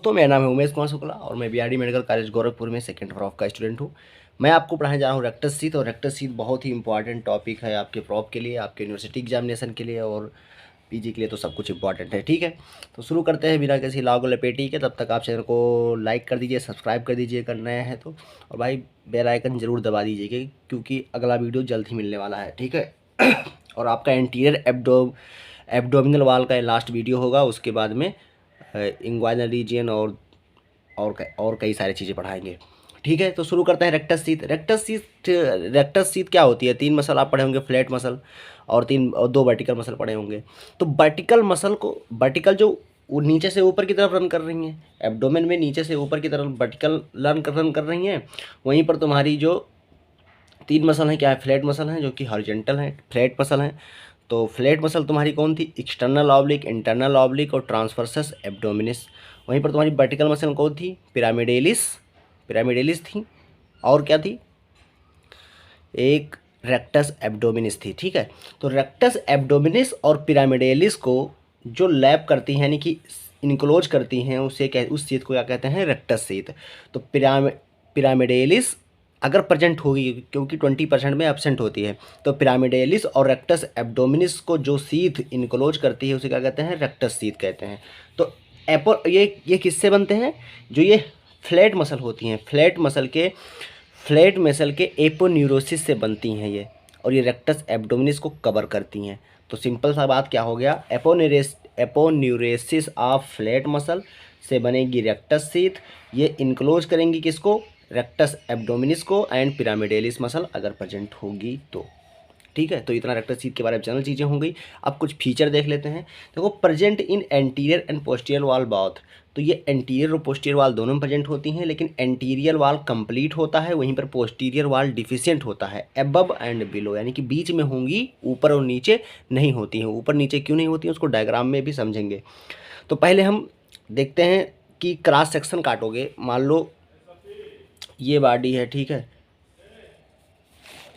दोस्तों, मेरा नाम है उमेश कुमार शुक्ला और मैं बीआरडी मेडिकल कॉलेज गोरखपुर में सेकेंड प्रॉफ का स्टूडेंट हूँ। मैं आपको पढ़ाने जा रहा हूँ रेक्टस शीथ। और रेक्टस शीथ बहुत ही इंपॉर्टेंट टॉपिक है आपके प्रॉफ के लिए, आपके यूनिवर्सिटी एग्जामिनेशन के लिए और पीजी के लिए, तो सब कुछ इंपॉर्टेंट है। ठीक है, तो शुरू करते हैं बिना किसी लाग लपेटी के। तब तक आप चैनल को लाइक कर दीजिए, सब्सक्राइब कर दीजिए अगर नया है तो, और भाई बेल आइकन जरूर दबा दीजिए क्योंकि अगला वीडियो जल्द ही मिलने वाला है। ठीक है और आपका एंटीरियर एब्डोमिनल वाल का लास्ट वीडियो होगा, उसके बाद में इंग्वाइनल रीजियन और कई सारी चीज़ें पढ़ाएंगे। ठीक है, तो शुरू करते हैं रेक्टस शीथ। रेक्टस शीथ क्या होती है? 3 मसल आप पढ़े होंगे, फ्लैट मसल और 2 वर्टिकल मसल पढ़े होंगे। तो वर्टिकल जो वो नीचे से ऊपर की तरफ रन कर रही हैं, एब्डोमेन में नीचे से ऊपर की तरफ वर्टिकल रन कर रही हैं। वहीं पर तुम्हारी जो 3 मसल हैं, क्या है? फ्लैट मसल हैं, जो कि हॉरिजॉन्टल हैं, फ्लैट मसल हैं। तो फ्लैट मसल तुम्हारी कौन थी? एक्सटर्नल ऑब्लिक, इंटरनल ऑब्लिक और ट्रांसवर्सस एब्डोमिनिस। वहीं पर तुम्हारी वर्टिकल मसल कौन थी? पिरामिडेलिस थी। और क्या थी? एक रेक्टस एब्डोमिनिस थी। ठीक है, तो रेक्टस एब्डोमिनिस और पिरामिडेलिस को जो लैप करती हैं, यानी कि इनक्लोज करती हैं, उस शीथ को क्या कहते हैं? Rectus sheath. तो पिरामिडेलिस अगर प्रेजेंट होगी, क्योंकि 20% में एब्सेंट होती है, तो पिरामिडेलिस और रेक्टस एब्डोमिनिस को जो शीथ इनक्लोज करती है उसे क्या कहते हैं? रेक्टस शीथ कहते हैं। तो ये किससे बनते हैं? जो ये फ्लैट मसल होती हैं, फ्लैट मसल के एपोन्यूरोसिस से बनती हैं ये, और ये रेक्टस एब्डोमिनिस को कवर करती हैं। तो सिंपल सा बात क्या हो गया? एपोन्यूरेसिस ऑफ फ्लैट मसल से बनेगी रेक्टस शीथ। ये इनक्लोज करेंगी किसको? रेक्टस एब्डोमिनिस को एंड पिरामिडेलिस मसल अगर प्रेजेंट होगी तो। ठीक है, तो इतना रेक्टस शीथ के बारे में जनरल चीज़ें हो गई। अब कुछ फीचर देख लेते हैं। देखो, present in anterior and posterior वाल बाउथ। तो ये एंटीरियर और पोस्टीरियर वाल दोनों में प्रेजेंट होती हैं, लेकिन एंटीरियर वाल कंप्लीट होता है, वहीं पर पोस्टीरियर वाल डिफिशिएंट होता है। अबव एंड बिलो, यानी कि बीच में होंगी, ऊपर और नीचे नहीं होती हैं। ऊपर नीचे क्यों नहीं होती हैं उसको डायग्राम में भी समझेंगे। तो पहले हम देखते हैं कि क्रॉस सेक्शन काटोगे। मान लो ये बॉडी है, ठीक है,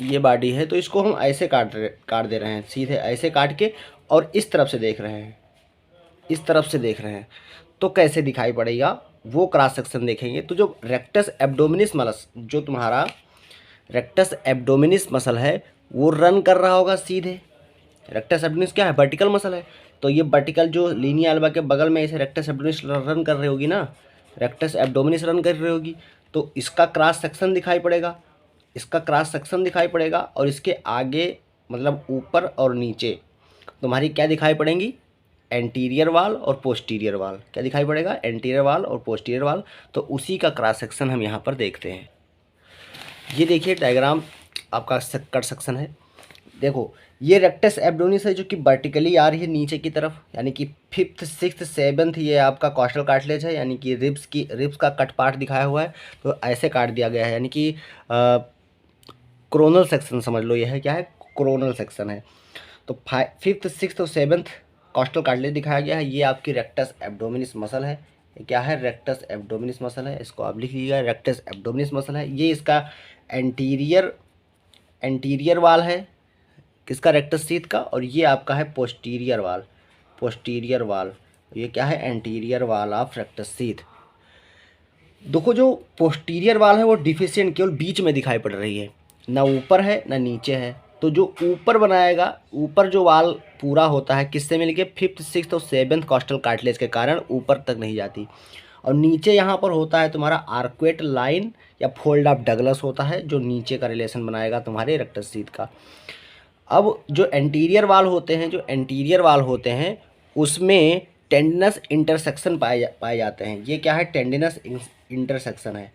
ये बॉडी है, तो इसको हम ऐसे काट दे रहे हैं, सीधे ऐसे काट के, और इस तरफ से देख रहे हैं, इस तरफ से देख रहे हैं, तो कैसे दिखाई पड़ेगा वो क्रॉस सेक्शन देखेंगे। तो जो रेक्टस एब्डोमिनिस मसल, जो तुम्हारा रेक्टस एब्डोमिनिस मसल है, वो रन कर रहा होगा सीधे। रेक्टस एब्डोमिनिस क्या है? वर्टिकल मसल है। तो ये वर्टिकल जो लीनिया एल्बा के बगल में इसे रेक्टस एब्डोमिनिस रन कर रही होगी ना, रेक्टस एब्डोमिनिस रन कर रही होगी, तो इसका क्रॉस सेक्शन दिखाई पड़ेगा, इसका क्रॉस सेक्शन दिखाई पड़ेगा। और इसके आगे मतलब ऊपर और नीचे तुम्हारी क्या दिखाई पड़ेंगी? एंटीरियर वाल और पोस्टीरियर वाल। क्या दिखाई पड़ेगा? एंटीरियर वाल और पोस्टीरियर वाल। तो उसी का क्रॉस सेक्शन हम यहाँ पर देखते हैं। ये देखिए डायग्राम आपका कट सेक्शन है। देखो, ये रेक्टस एब्डोमिनिस है जो कि वर्टिकली आ रही है नीचे की तरफ, यानी कि 5th 6th 7th ये आपका कॉस्टल कार्टिलेज है, यानी कि रिब्स का कट पार्ट दिखाया हुआ है, तो ऐसे काट दिया गया है, यानी कि क्रोनल सेक्शन समझ लो। ये है क्या है? क्रोनल सेक्शन है। तो 5th 6th और 7th कॉस्टल कार्टिलेज दिखाया गया है। ये आपकी रेक्टस एब्डोमिनिस मसल है। ये क्या है? रेक्टस एब्डोमिनिस मसल है। इसको आप लिख लीजिएगा, रेक्टस एब्डोमिनिस मसल है। ये इसका एंटीरियर वाल है, किसका? रेक्टस शीथ का। और ये आपका है पोस्टीरियर वाल। ये क्या है? Anterior wall of rectus sheath. देखो, जो पोस्टीरियर वाल है वो डिफिशिएंट केवल बीच में दिखाई पड़ रही है, ना ऊपर है ना नीचे है। तो जो ऊपर बनाएगा, ऊपर जो वाल पूरा होता है किससे मिलके? 5th 6th और 7th कॉस्टल कार्टिलेज के कारण ऊपर तक नहीं जाती। और नीचे यहाँ पर होता है तुम्हारा आर्क्वेट लाइन या फोल्ड ऑफ डगलस होता है, जो नीचे का रिलेशन बनाएगा तुम्हारे रेक्टस शीथ का। अब जो एंटीरियर वाल होते हैं उसमें टेंडिनस इंटरसेक्शन पाए जाते हैं। ये क्या है? टेंडिनस इंटरसेक्शन है,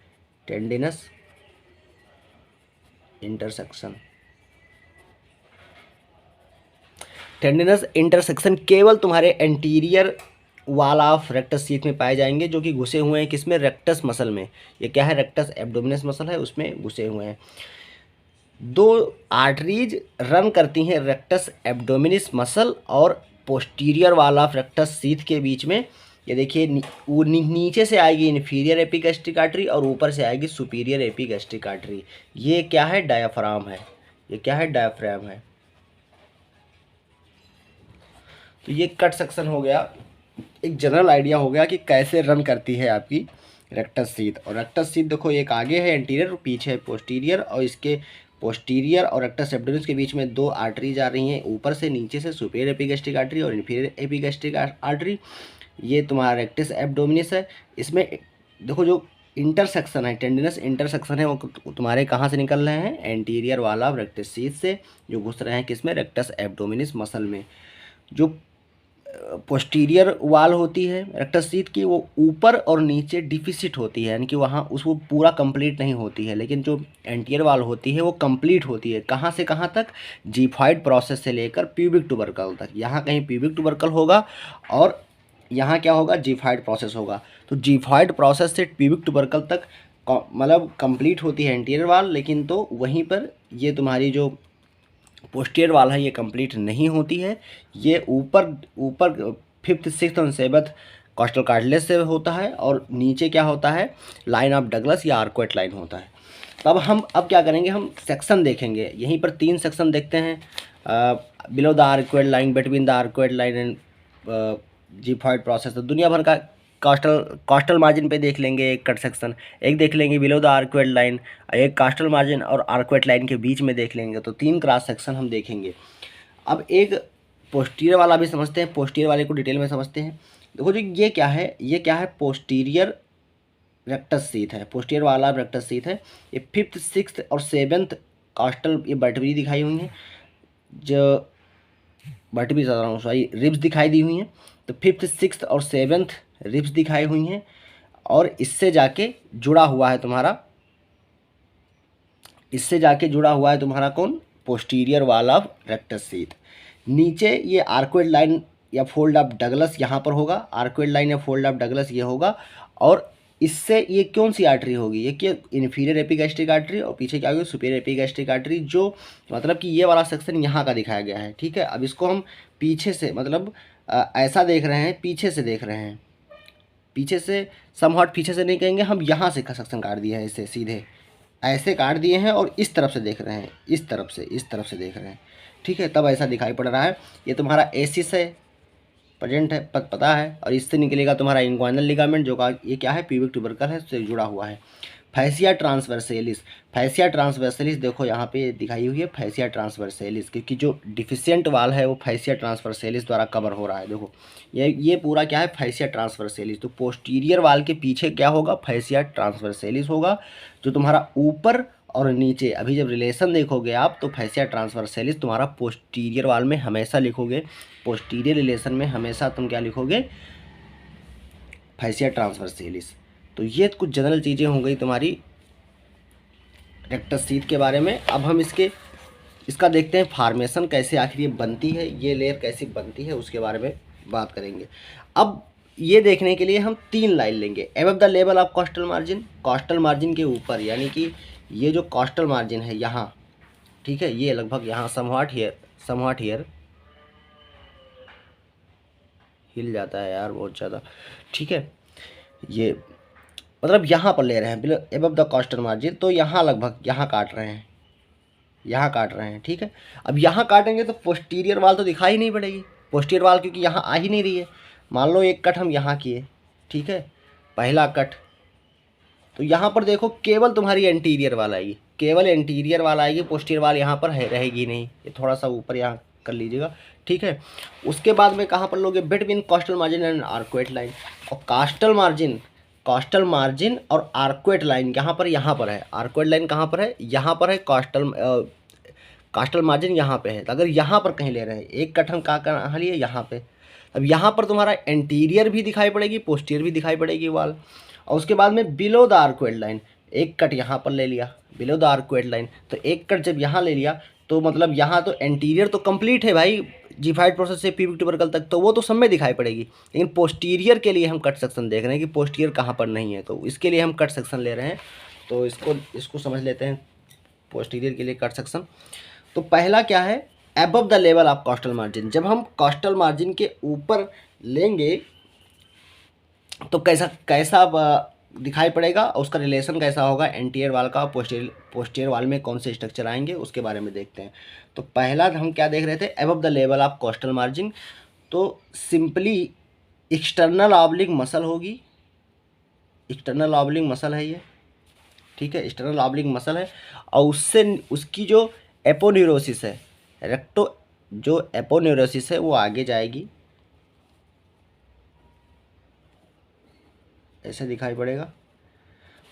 टेंडिनस इंटरसेक्शन केवल तुम्हारे anterior wall of rectus sheath में पाए जाएंगे, जो कि घुसे हुए हैं किसमें? रेक्टस मसल में। ये क्या है? रेक्टस एब्डोमिनस मसल है, उसमें घुसे हुए हैं। 2 आर्टरीज रन करती हैं रेक्टस एब्डोमिनिस मसल और posterior wall of rectus sheath के बीच में। ये देखिए, वो नीचे से आएगी इन्फीरियर एपिगैस्ट्रिक आर्टरी और ऊपर से आएगी सुपीरियर एपिगैस्ट्रिक आर्टरी। ये क्या है? डायाफ्राम है। ये क्या है? डायाफ्राम है। तो ये कट सेक्शन हो गया एक जनरल आइडिया हो गया कि कैसे रन करती है आपकी रेक्टस शीथ। और रेक्टस शीथ देखो, एक आगे है एंटीरियर, पीछे है पोस्टीरियर, और इसके पोस्टीरियर और रेक्टस एब्डोमिनस के बीच में 2 आर्टरी जा रही हैं, ऊपर से नीचे से सुपीरियर एपिगैस्ट्रिक आर्टरी और इन्फीरियर एपिगैस्ट्रिक आर्टरी। ये तुम्हारा रेक्टस एब्डोमिनस है। इसमें देखो जो इंटरसेक्शन है, टेंडिनस इंटरसेक्शन है, वो तुम्हारे कहाँ से निकल रहे हैं, एंटीरियर वाला रेक्टस शीथ से, जो घुस रहे हैं किसमें, रेक्टस एब्डोमिनस मसल में। जो पोस्टीरियर वाल होती है रेक्टस शीथ की, वो ऊपर और नीचे डिफिसिट होती है, यानी कि वहाँ उसको पूरा कंप्लीट नहीं होती है। लेकिन जो एंटीरियर वाल होती है वो कंप्लीट होती है। कहाँ से कहाँ तक, जीफाइड प्रोसेस से लेकर प्यूबिक ट्यूबरकल तक। यहाँ कहीं प्यूबिक ट्यूबरकल होगा और यहाँ क्या होगा, जीफाइड प्रोसेस होगा। तो जीफाइड प्रोसेस से प्यूबिक ट्यूबरकल तक मतलब कंप्लीट होती है एंटीरियर वाल, लेकिन तो वहीं पर ये तुम्हारी जो पोस्टीरियर वाल है ये कंप्लीट नहीं होती है। ये ऊपर ऊपर 5th 6th और 7th कॉस्टल कार्टिलेज से होता है, और नीचे क्या होता है, लाइन ऑफ डगलस या आर्कुएट लाइन होता है। तब हम अब क्या करेंगे, हम सेक्शन देखेंगे। यहीं पर 3 सेक्शन देखते हैं, below the arcuate line, between the arcuate line and xiphoid process. तो दुनिया भर का कॉस्टल मार्जिन पे देख लेंगे एक कट सेक्शन, एक देख लेंगे बिलो द आर्कुएट लाइन, एक कॉस्टल मार्जिन और आर्कुएट लाइन के बीच में देख लेंगे। तो 3 क्रॉस सेक्शन हम देखेंगे। अब एक पोस्टीरियर वाला भी समझते हैं, पोस्टीरियर वाले को डिटेल में समझते हैं। देखो जी, ये क्या है, ये क्या है, पोस्टीरियर रेक्टस शीथ है, पोस्टीरियर वाला रेक्टस शीथ है। ये 5th 6th और 7th कॉस्टल ये वर्टिब्री दिखाई हुई हैं, जो वर्टिब्री सॉरी रिब्स दिखाई दी हुई हैं। तो 5th 6th और 7th रिब्स दिखाई हुई हैं, और इससे जाके जुड़ा हुआ है तुम्हारा, इससे जाके जुड़ा हुआ है तुम्हारा कौन, posterior wall of rectus sheath. नीचे ये आर्कुएट लाइन या फोल्ड ऑफ डगलस यहाँ पर होगा, आर्कुएट लाइन या फोल्ड ऑफ डगलस ये होगा। और इससे ये कौन सी आर्टरी होगी, ये कि इन्फीरियर एपिगैस्ट्रिक आर्टरी, और पीछे क्या होगी, सुपीरियर एपिगैस्ट्रिक आर्टरी। जो मतलब कि ये वाला सेक्शन यहाँ का दिखाया गया है, ठीक है। अब इसको हम पीछे से मतलब ऐसा देख रहे हैं, पीछे से देख रहे हैं, पीछे से समहाट पीछे से नहीं कहेंगे हम, यहाँ से सेक्शन काट दिया है, इसे सीधे ऐसे काट दिए हैं और इस तरफ से देख रहे हैं, इस तरफ से देख रहे हैं, ठीक है। तब ऐसा दिखाई पड़ रहा है। ये तुम्हारा एसिस है, प्रेजेंट है, पता है। और इससे निकलेगा तुम्हारा इंग्वाइनल लिगामेंट, जो का ये क्या है, प्यूबिक ट्यूबरकल है, उससे जुड़ा हुआ है। फैसिया ट्रांसवर्सेलिस, फैसिया ट्रांसवर्सेलिस देखो यहाँ पे दिखाई हुई है, फैसिया ट्रांसवर्सेलिस, क्योंकि जो डिफिशिएंट वाल है वो फैसिया ट्रांसवर्सेलिस द्वारा कवर हो रहा है। देखो ये पूरा क्या है, फैसिया ट्रांसवर्सेलिस। तो पोस्टीरियर वाल के पीछे क्या होगा, फैसिया ट्रांसवर्सेलिस होगा। जो तुम्हारा ऊपर और नीचे, अभी जब रिलेशन देखोगे आप, तो फैसिया ट्रांसवर्सेलिस तुम्हारा पोस्टीरियर वाल में हमेशा लिखोगे, पोस्टीरियर रिलेशन में हमेशा तुम क्या लिखोगे, फैसिया ट्रांसवर्सेलिस। तो ये कुछ जनरल चीज़ें हो गई तुम्हारी रेक्टस शीथ के बारे में। अब हम इसका देखते हैं फॉर्मेशन कैसे आखिर ये बनती है, ये लेयर कैसे बनती है, उसके बारे में बात करेंगे। अब ये देखने के लिए हम 3 लाइन लेंगे। Above the level of costal margin, costal margin के ऊपर, यानी कि ये जो कॉस्टल मार्जिन है यहाँ, ठीक है, ये लगभग यहाँ समहाट हियर हिल जाता है यार बहुत ज़्यादा, ठीक है। ये मतलब यहाँ पर ले रहे हैं below above the costal margin, तो यहाँ लगभग यहाँ काट रहे हैं, यहाँ काट रहे हैं, ठीक है। अब यहाँ काटेंगे तो पोस्टीरियर वाल तो दिखाई नहीं पड़ेगी, पोस्टीरियर वाल क्योंकि यहाँ आ ही नहीं रही है। मान लो एक कट हम यहाँ किए, ठीक है, पहला कट, तो यहाँ पर देखो केवल तुम्हारी एंटीरियर वाल आएगी, केवल एंटीरियर वाल आएगी, पोस्टीरियर वाल यहाँ पर है रहेगी नहीं। ये थोड़ा सा ऊपर यहाँ कर लीजिएगा, ठीक है। उसके बाद में कहाँ पर लोगे, between costal margin and arcuate line. और कॉस्टल मार्जिन और आर्कुएट लाइन यहाँ पर है, आर्कुएट लाइन कहाँ पर है, यहाँ पर है। कॉस्टल मार्जिन यहाँ पे है। तो अगर यहाँ पर कहीं ले रहे हैं, एक कट हम कहाँ लिए, यहाँ पे। अब यहाँ पर तुम्हारा एंटीरियर भी दिखाई पड़ेगी, पोस्टीरियर भी दिखाई पड़ेगी वाल। और उसके बाद में बिलो द आर्कुएट लाइन, एक कट यहाँ पर ले लिया बिलो द आर्कुएट लाइन। तो एक कट जब यहाँ ले लिया तो मतलब यहाँ तो एंटीरियर तो कंप्लीट है भाई, जीफाइड प्रोसेस से प्यूबिक ट्यूबरकल तक, तो वो तो सब में दिखाई पड़ेगी। लेकिन पोस्टीरियर के लिए हम कट सेक्शन देख रहे हैं कि पोस्टीरियर कहाँ पर नहीं है, तो इसके लिए हम कट सेक्शन ले रहे हैं। तो इसको समझ लेते हैं, पोस्टीरियर के लिए कट सेक्शन। तो पहला क्या है, above the level of costal margin. जब हम कॉस्टल मार्जिन के ऊपर लेंगे तो कैसा दिखाई पड़ेगा, और उसका रिलेशन कैसा होगा एंटीरियर वाल का, पोस्टीरियर वाल में कौन से स्ट्रक्चर आएंगे, उसके बारे में देखते हैं। तो पहला हम क्या देख रहे थे, above the level of costal margin. तो सिंपली एक्सटर्नल ऑब्लिक मसल होगी, एक्सटर्नल ऑब्लिक मसल है ये, ठीक है, एक्सटर्नल ऑब्लिक मसल है। और उससे उसकी जो एपोन्यूरोसिस है, रेक्टो जो एपोन्यूरोसिस है वो आगे जाएगी, ऐसे दिखाई पड़ेगा,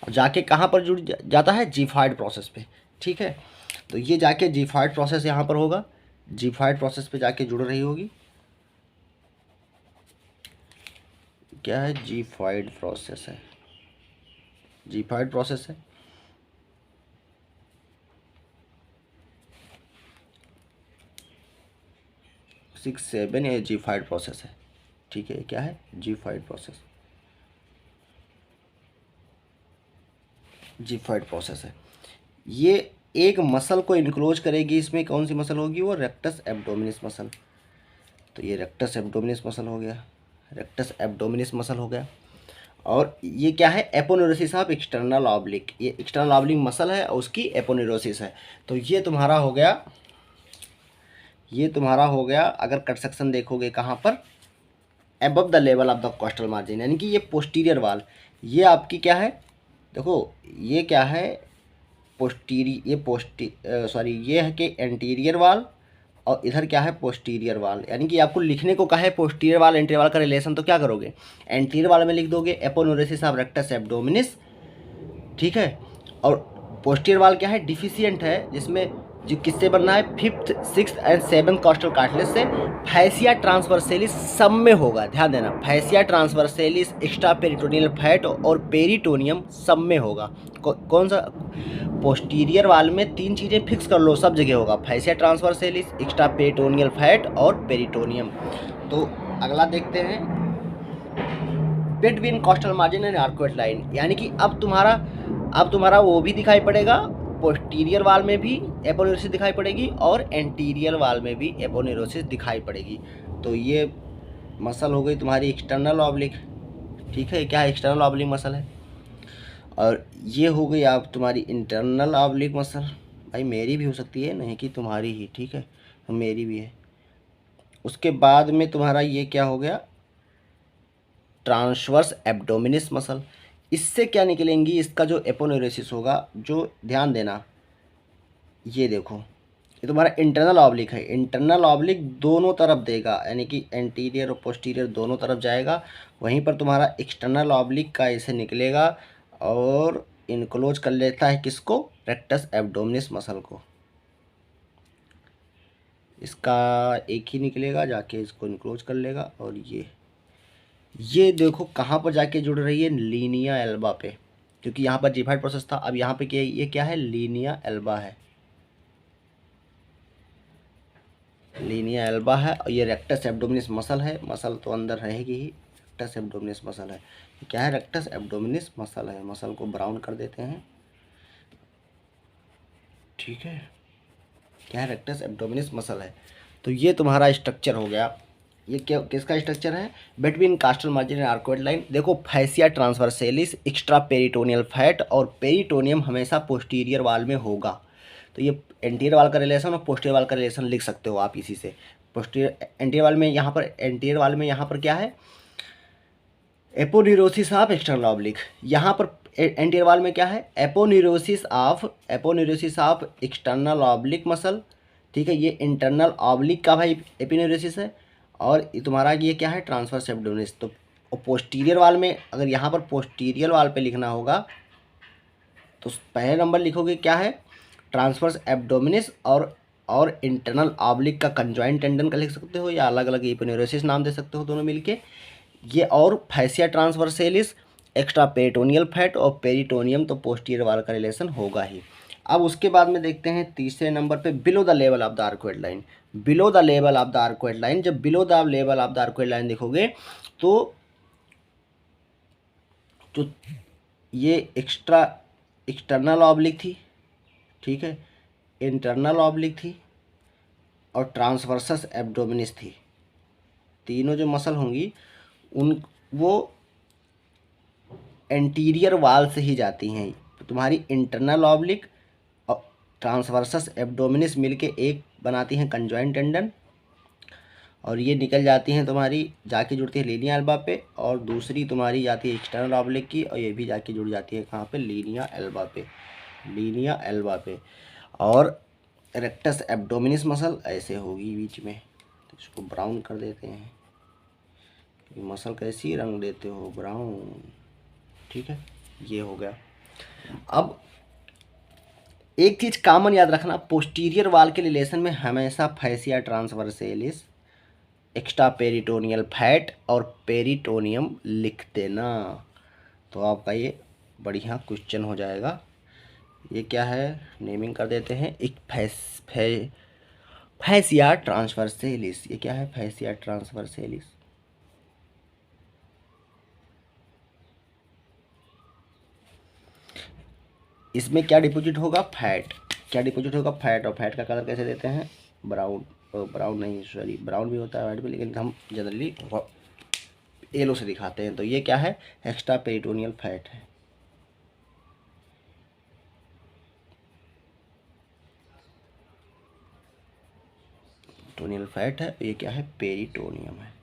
और जाके कहाँ पर जुड़ जाता है, जीफाइड प्रोसेस पे, ठीक है। तो ये जाके जीफाइड प्रोसेस यहाँ पर होगा, जीफाइड प्रोसेस पे जाके जुड़ रही होगी। क्या है, जीफाइड प्रोसेस है, जीफाइड प्रोसेस है। 6-7 ये जीफाइड प्रोसेस है, ठीक है। क्या है, जीफाइड प्रोसेस, जीफाइड प्रोसेस है। ये एक मसल को इनक्लोज करेगी, इसमें कौन सी मसल होगी, वो रेक्टस एब्डोमिनिस मसल। तो ये रेक्टस एब्डोमिनिस मसल हो गया, रेक्टस एब्डोमिनिस मसल हो गया। और ये क्या है, एपोन्यूरोसिस ऑफ एक्सटर्नल ऑब्लिक, ये एक्सटर्नल ऑब्लिक मसल है और उसकी एपोन्यूरोसिस है। तो ये तुम्हारा हो गया, ये तुम्हारा हो गया। अगर कट सेक्शन देखोगे कहाँ पर, above the level of the costal margin, यानी कि ये पोस्टीरियर वाल, ये आपकी क्या है, देखो ये क्या है, ये है कि एंटीरियर वाल, और इधर क्या है, पोस्टीरियर वाल। यानी कि आपको लिखने को कहा है पोस्टीरियर वाल एंटीरियर वाल का रिलेशन, तो क्या करोगे, एंटीरियर वाल में लिख दोगे एपोन्यूरोसिस ऑफ रेक्टस एब्डोमिनिस, ठीक है। और पोस्टीरियर वाल क्या है, डिफिशियंट है, जिसमें जो किससे बनना है, 5th 6th and 7th costal cartilage से। फैसिया ट्रांसवर्सेलिस सब में होगा, ध्यान देना, fascia transversalis, extra peritoneal fat और पेरिटोनियम सब में होगा। कौन सा, पोस्टीरियर वाल में 3 चीज़ें फिक्स कर लो, सब जगह होगा, fascia transversalis, extra peritoneal fat और पेरिटोनियम। तो अगला देखते हैं, between costal margin and arcuate line, यानी कि अब तुम्हारा वो भी दिखाई पड़ेगा, पोस्टीरियर वाल में भी एपोन्यूरोसिस दिखाई पड़ेगी और एंटीरियर वाल में भी एपोन्यूरोसिस दिखाई पड़ेगी। तो ये मसल हो गई तुम्हारी एक्सटर्नल ऑब्लिक, ठीक है, क्या एक्सटर्नल ऑब्लिक मसल है। और ये हो गई आप तुम्हारी इंटरनल ऑब्लिक मसल, भाई मेरी भी हो सकती है, नहीं कि तुम्हारी ही, ठीक है, मेरी भी है। उसके बाद में तुम्हारा ये क्या हो गया, ट्रांसवर्स एब्डोमिनिस मसल। इससे क्या निकलेंगी, इसका जो एपोन्यूरोसिस होगा, जो ध्यान देना, ये देखो, ये तुम्हारा इंटरनल ऑब्लिक है, इंटरनल ऑब्लिक दोनों तरफ देगा, यानी कि एंटीरियर और पोस्टीरियर दोनों तरफ जाएगा। वहीं पर तुम्हारा एक्सटर्नल ऑब्लिक का ऐसे निकलेगा और इनक्लोज कर लेता है किसको, रेक्टस एब्डोमिनिस मसल को। इसका एक ही निकलेगा, जाके इसको इनक्लोज कर लेगा। और ये देखो कहाँ पर जाके जुड़ रही है, लीनिया एल्बा पे, क्योंकि यहाँ पर जीफाइड प्रोसेस था, अब यहाँ पे क्या, ये क्या है, लीनिया एल्बा है, लीनिया एल्बा है। और ये रेक्टस एब्डोमिनिस मसल है, मसल तो अंदर रहेगी ही, रेक्टस एब्डोमिनिस मसल है। क्या है, रेक्टस एब्डोमिनिस मसल है। मसल को ब्राउन कर देते हैं, ठीक है, क्या है, रेक्टस एब्डोमिनिस मसल है। तो ये तुम्हारा स्ट्रक्चर हो गया। ये क्या, किसका स्ट्रक्चर है, between कास्टल margin and arcuate line. देखो, fascia transversalis, extra peritoneal fat और पेरिटोनियम हमेशा पोस्टीरियर वाल में होगा। तो ये एंटीरियर वाल का रिलेशन और पोस्टीरियर वाल का रिलेशन लिख सकते हो आप इसी से। पोस्टीरियर एंटीरियर वाल में यहाँ पर, एंटीरियर वाल में यहाँ पर क्या है, एपोन्यूरोसिस ऑफ एक्सटर्नल ऑब्लिक। यहाँ पर एंटीरियर वाल में क्या है, aponeurosis of external oblique muscle, ठीक है। ये इंटरनल ऑब्लिक का भाई एपोन्यूरोसिस है। और तुम्हारा ये क्या है, ट्रांसवर्स एब्डोमिनिस। तो पोस्टीरियर वाल में, अगर यहाँ पर पोस्टीरियर वाल पे लिखना होगा तो पहले नंबर लिखोगे क्या है, ट्रांसवर्स एब्डोमिनिस और इंटरनल ऑब्लिक का कंजॉइंट टेंडन का लिख सकते हो, या अलग अलग एपोन्यूरोसिस नाम दे सकते हो दोनों मिलके। ये और fascia transversalis, extra peritoneal fat और पेरिटोनियम, तो पोस्टीरियर वाल का रिलेशन होगा ही। अब उसके बाद में देखते हैं तीसरे नंबर पे, below the level of the arcuate line. Below the level of the arcuate line, जब below the level of the arcuate line देखोगे तो जो ये एक्सटर्नल ऑब्लिक थी, ठीक है, इंटरनल ऑब्लिक थी और ट्रांसवर्सस एब्डोमिनिस थी। तीनों जो मसल होंगी उन वो एंटीरियर वाल से ही जाती हैं। तुम्हारी इंटरनल ऑब्लिक और ट्रांसवर्सस एब्डोमिनिस मिलके एक बनाती हैं कंजॉइंट टेंडन, और ये निकल जाती हैं तुम्हारी, जाके जुड़ती है लीनिया एल्बा पे, और दूसरी तुम्हारी जाती है एक्सटर्नल ऑब्लिक की, और ये भी जाके जुड़ जाती है कहाँ पे, लीनिया एल्बा पे, लीनिया एल्बा पे। और रेक्टस एब्डोमिनिस मसल ऐसे होगी बीच में, तो इसको ब्राउन कर देते हैं। मसल कैसी रंग देते हो, ब्राउन, ठीक है, ये हो गया। अब एक चीज कॉमन याद रखना, पोस्टीरियर वाल के रिलेशन में हमेशा fascia transversalis, extra peritoneal fat और पेरिटोनियम लिख देना, तो आपका ये बढ़िया क्वेश्चन हो जाएगा। ये क्या है, नेमिंग कर देते हैं, एक फैसिया ट्रांसवर्सेलिस। ये क्या है, फैसिया ट्रांसवर्सेलिस। इसमें क्या डिपॉजिट होगा, फैट। क्या डिपॉजिट होगा, फैट। और फैट का कलर कैसे देते हैं, ब्राउन, ब्राउन नहीं सॉरी, ब्राउन भी होता है वाइट भी, लेकिन हम जनरली येलो से दिखाते हैं। तो ये क्या है, एक्स्ट्रा पेरिटोनियल फैट है। पेरिटोनियल फैट है, ये क्या है, पेरिटोनियम है।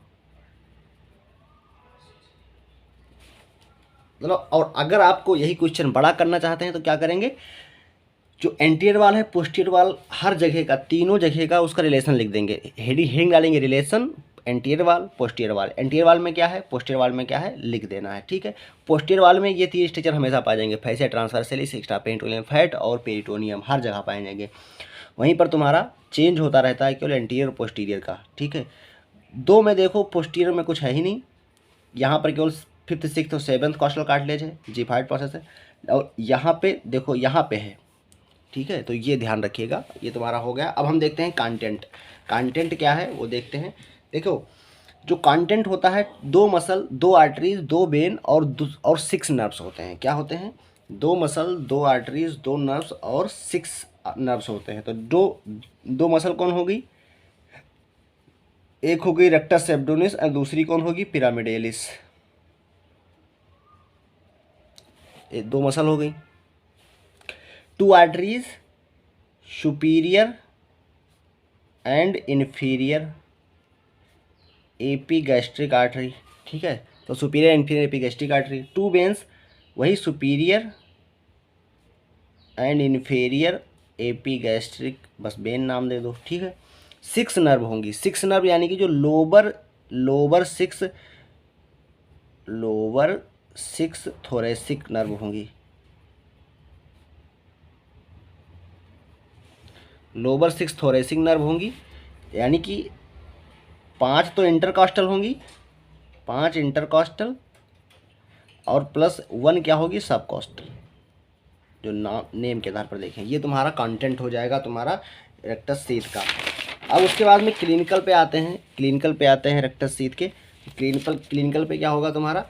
मतलब और अगर आपको यही क्वेश्चन बड़ा करना चाहते हैं तो क्या करेंगे, जो एंटीरियर वाल है, पोस्टीरियर वाल, हर जगह का, तीनों जगह का उसका रिलेशन लिख देंगे, हेडिंग डालेंगे, रिलेशन एंटीरियर वाल पोस्टीरियर वाल। एंटीरियर वाल में क्या है, पोस्टीरियर वाल में क्या है, लिख देना है, ठीक है। पोस्टीरियर वाल में ये तीन स्ट्रक्चर हमेशा पाए जाएंगे, fascia transversalis, extra peritoneal fat और पेरिटोनियम, हर जगह पाए जाएंगे। वहीं पर तुम्हारा चेंज होता रहता है केवल एंटीरियर और पोस्टीरियर का, ठीक है। दो में देखो, पोस्टीरियर में कुछ है ही नहीं, यहाँ पर केवल फिफ्थ सिक्स्थ और सेवन्थ कॉस्टल कार्टिलेज है, जी5 प्रोसेस है। और यहाँ पे देखो, यहाँ पे है, ठीक है, तो ये ध्यान रखिएगा। ये तुम्हारा हो गया। अब हम देखते हैं कंटेंट। कंटेंट क्या है वो देखते हैं। देखो, जो कंटेंट होता है, दो मसल, दो आर्टरीज, दो वेन और 6 नर्व्स होते हैं। क्या होते हैं, दो मसल, दो आर्टरीज, दो नर्व्स और 6 नर्व्स होते हैं। तो दो मसल कौन होगी, एक हो गई रेक्टस एब्डोमिनिस और दूसरी कौन होगी, पिरामिडेलिस। दो मसल हो गई। Two arteries, superior and inferior epigastric artery, ठीक है। तो superior inferior epigastric artery. Two veins, वही सुपीरियर एंड इन्फीरियर एपीगैस्ट्रिक, बस वेन नाम दे दो, ठीक है। 6 नर्व होंगी। 6 नर्व यानी कि जो लोअर सिक्स थोरेसिक नर्व होंगी। लोअर 6 थोरेसिक नर्व होंगी, यानी कि 5 तो इंटरकॉस्टल होंगी, 5 इंटरकॉस्टल और +1 क्या होगी, सबकॉस्टल, जो नेम के आधार पर देखें। ये तुम्हारा कंटेंट हो जाएगा तुम्हारा रेक्टस सीथ का। अब उसके बाद में क्लिनिकल पे आते हैं रेक्टस सीथ के। क्लिनिकल पे क्या होगा तुम्हारा,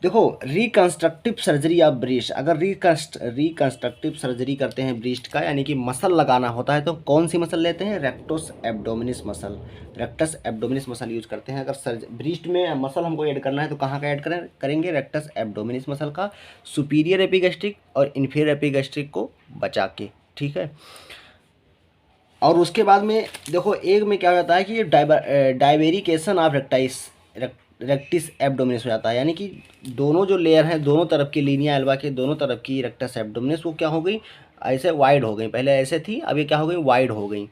देखो, रिकंस्ट्रक्टिव सर्जरी ऑफ ब्रीस्ट। अगर रिकंस्ट्रक्टिव सर्जरी करते हैं ब्रीस्ट का, यानी कि मसल लगाना होता है, तो कौन सी मसल लेते हैं, रेक्टस एब्डोमिनिस मसल यूज करते हैं। अगर ब्रीस्ट में मसल हमको ऐड करना है तो कहाँ का ऐड करेंगे, रेक्टस एब्डोमिनिस मसल का, सुपीरियर एपिगैस्ट्रिक और इन्फीरियर एपिगैस्ट्रिक को बचा के, ठीक है। और उसके बाद में देखो, एक में क्या हो जाता है कि डाइवेरिकेशन ऑफ रेक्टिस एब्डोमिनिस हो जाता है, यानी कि दोनों जो लेयर हैं, दोनों तरफ की लीनिया एल्बा के दोनों तरफ की रेक्टस एब्डोमिनिस वो क्या हो गई, ऐसे वाइड हो गई। पहले ऐसे थी, अब ये क्या हो गई, वाइड हो गई।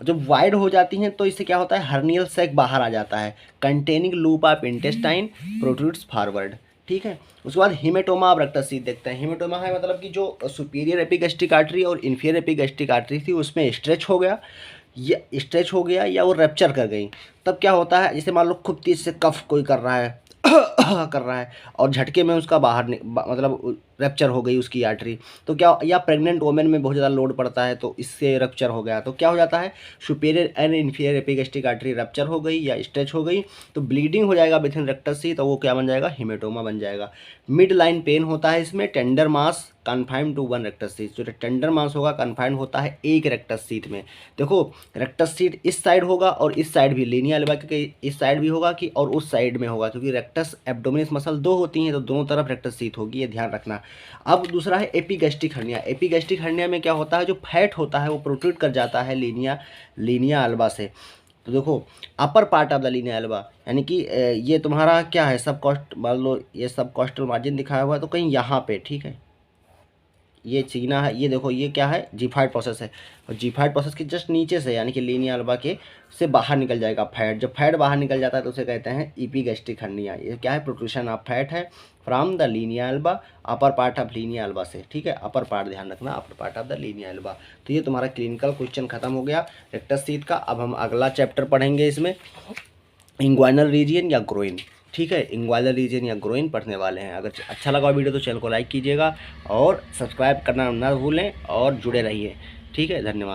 जब वाइड हो जाती हैं तो इससे क्या होता है, हर्नियल सैक बाहर आ जाता है, containing loop of intestine protrudes forward, ठीक है। उसके बाद हिमेटोमा ऑफ रेक्टस सीथ देखते हैं। हिमेटोमा है मतलब कि जो सुपीरियर एपिगैस्ट्रिक आर्टरी और इन्फीरियर एपिगैस्ट्रिक आर्टरी थी उसमें स्ट्रेच हो गया या वो रैप्चर कर गई। तब क्या होता है, जैसे मान लो खूब तेज से कफ कोई कर रहा है और झटके में उसका मतलब रैप्चर हो गई उसकी आर्टरी, तो क्या, या प्रेग्नेंट वोमेन में बहुत ज़्यादा लोड पड़ता है तो इससे रैप्चर हो गया, तो क्या हो जाता है, superior and inferior epigastric artery rapture हो गई या स्ट्रेच हो गई, तो ब्लीडिंग हो जाएगा विथिन रेक्टस सीथ, तो वो क्या बन जाएगा, हिमेटोमा बन जाएगा। मिड लाइन पेन होता है इसमें, tender mass confined to 1 rectus sheath, जो टेंडर मास होगा कन्फाइंड होता है एक रेक्टस सीथ में। देखो, रेक्टस सीथ इस साइड होगा और इस साइड भी, लीनिया एल्बा के इस साइड भी होगा कि और उस साइड में होगा, क्योंकि रेक्टस एब्डोमिनिस मसल दो होती हैं तो दोनों तरफ रेक्टस सीथ होगी, ये ध्यान रखना। अब दूसरा है एपिगैस्ट्रिक हर्निया। एपिगैस्ट्रिक हर्निया में क्या होता है, जो फैट होता है वो प्रोट्रूड कर जाता है लीनिया एल्बा से, तो देखो upper part of the linear Elba, यानी कि ये तुम्हारा क्या है, सब कॉस्ट, मान लो ये सब कॉस्टल मार्जिन दिखाया हुआ है तो कहीं यहाँ पे, ठीक है, ये चीना है, ये देखो ये क्या है, जीफाइड प्रोसेस है, और जीफाइड प्रोसेस के जस्ट नीचे से यानी कि लीनियर अल्बा के से बाहर निकल जाएगा फैट। जब फैट बाहर निकल जाता है तो उसे कहते हैं इपीगैस्ट्रिक हर्निया। ये क्या है, प्रोट्रूशन ऑफ फैट है from the linear alba, upper part of linear alba से, ठीक है, अपर पार्ट ध्यान रखना, upper part of the linear alba. तो ये तुम्हारा क्लिनिकल क्वेश्चन खत्म हो गया रेक्टस शीथ का। अब हम अगला चैप्टर पढ़ेंगे इसमें, इंग्वाइनल रीजियन या ग्रोइन, ठीक है, इंग्वाइनल रीजियन या ग्रोइन पढ़ने वाले हैं। अगर अच्छा लगा वीडियो तो चैनल को लाइक कीजिएगा और सब्सक्राइब करना ना भूलें और जुड़े रहिए, ठीक है, धन्यवाद।